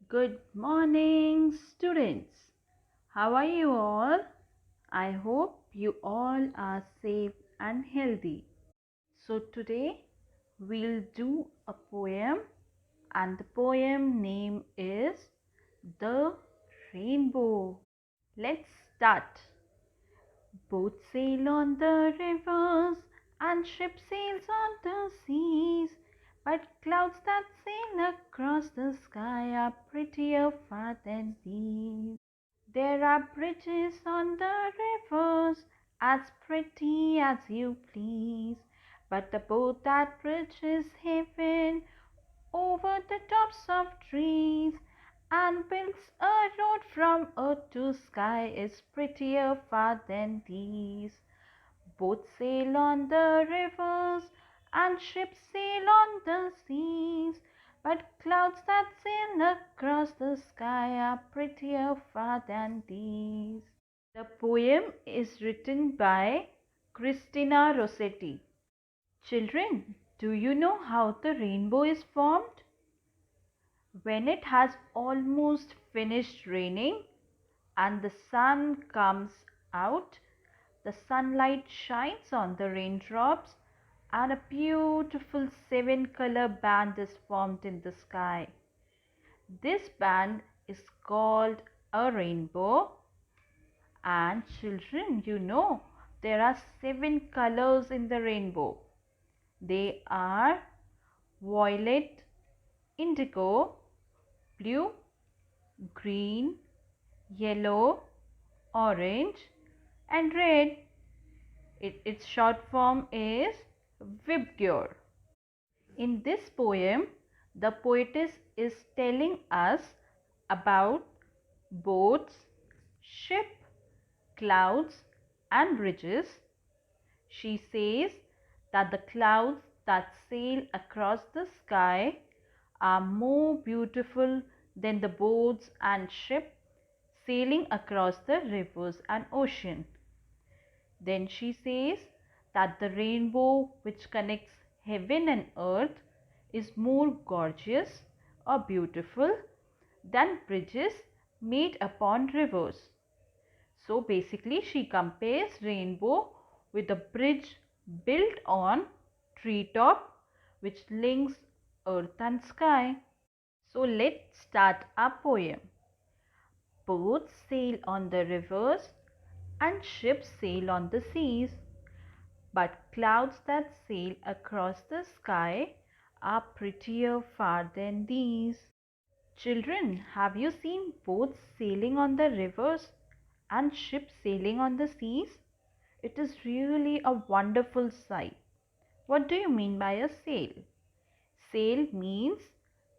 Good morning, students. How are you all? I hope you all are safe and healthy. So, today we'll do a poem, and the poem name is The Rainbow. Let's start. Boats sail on the rivers and ship sails on the seas. But clouds that sail across the sky are prettier far than these. There are bridges on the rivers as pretty as you please. But the boat that bridges heaven over the tops of trees and builds a road from earth to sky is prettier far than these. Boats sail on the rivers and ships sail on the seas, but clouds that sail across the sky are prettier far than these. The poem is written by Christina Rossetti. Children, do you know how the rainbow is formed? When it has almost finished raining and the sun comes out, the sunlight shines on the raindrops and a beautiful seven-color band is formed in the sky. This band is called a rainbow. And children, you know there are seven colors in the rainbow. They are violet, indigo, blue, green, yellow, orange and red. Its short form is Vibgyor. In this poem, the poetess is telling us about boats, ship, clouds and bridges. She says that the clouds that sail across the sky are more beautiful than the boats and ships sailing across the rivers and ocean. Then she says that the rainbow which connects heaven and earth is more gorgeous or beautiful than bridges made upon rivers. So basically she compares rainbow with a bridge built on treetop which links earth and sky. So let's start our poem. Boats sail on the rivers and ships sail on the seas, but clouds that sail across the sky are prettier far than these. Children, have you seen boats sailing on the rivers and ships sailing on the seas? It is really a wonderful sight. What do you mean by a sail? Sail means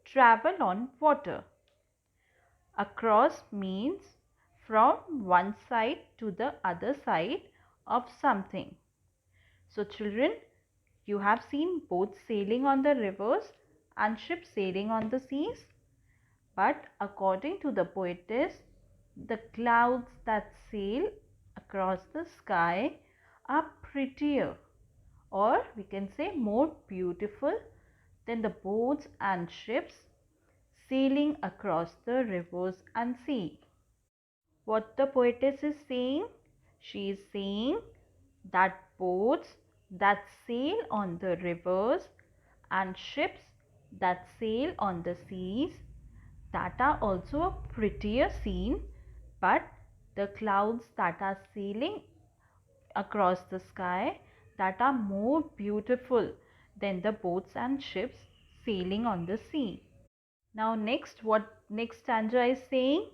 travel on water. Across means from one side to the other side of something. So children, you have seen boats sailing on the rivers and ships sailing on the seas. But according to the poetess, the clouds that sail across the sky are prettier, or we can say more beautiful than the boats and ships sailing across the rivers and sea. What the poetess is saying? She is saying that boats that sail on the rivers and ships that sail on the seas, that are also a prettier scene, but the clouds that are sailing across the sky, that are more beautiful than the boats and ships sailing on the sea. Now what next stanza is saying?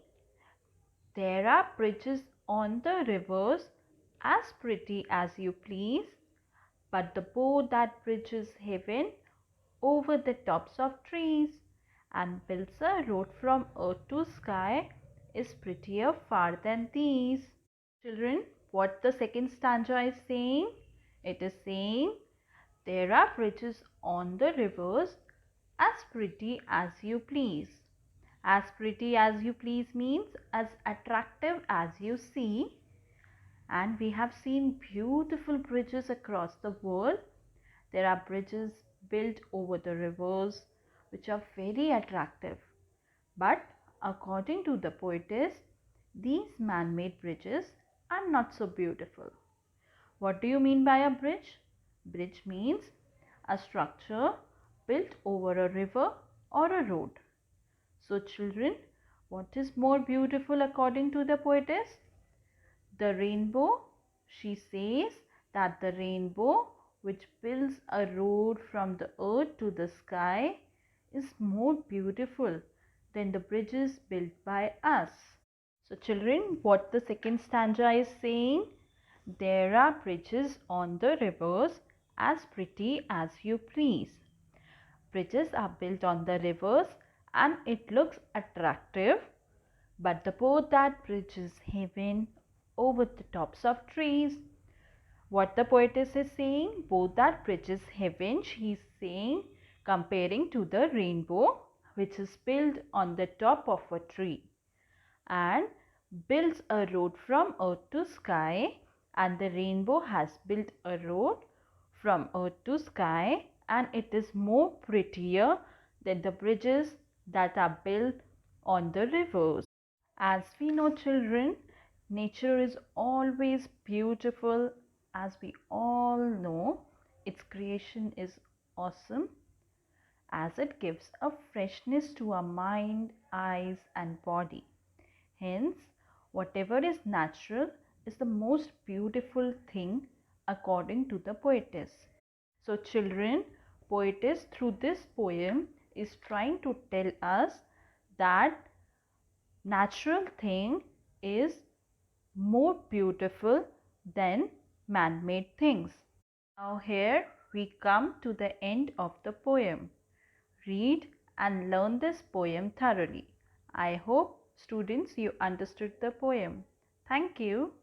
There are bridges on the rivers as pretty as you please, but the bow that bridges heaven over the tops of trees and builds a road from earth to sky is prettier far than these. Children, what the second stanza is saying? It is saying there are bridges on the rivers as pretty as you please. As pretty as you please means as attractive as you see. And we have seen beautiful bridges across the world. There are bridges built over the rivers which are very attractive. But According to the poetess, these man-made bridges are not so beautiful. What do you mean by a bridge? Bridge means a structure built over a river or a road. So children, what is more beautiful according to the poetess? The rainbow. She says that the rainbow, which builds a road from the earth to the sky, is more beautiful than the bridges built by us. So children, what the second stanza is saying? There are bridges on the rivers as pretty as you please. Bridges are built on the rivers and it looks attractive, but the boat that bridge is heaven over the tops of trees. What the poetess is saying, both that bridge is heaven, she is saying, comparing to the rainbow which is built on the top of a tree and builds a road from earth to sky, and the rainbow has built a road from earth to sky, and it is more prettier than the bridges that are built on the rivers. As we know children, nature is always beautiful. As we all know, its creation is awesome as it gives a freshness to our mind, eyes and body. Hence, whatever is natural is the most beautiful thing according to the poetess. So children, poetess through this poem is trying to tell us that natural thing is more beautiful than man-made things. Now here we come to the end of the poem. Read and learn this poem thoroughly. I hope students you understood the poem. Thank you.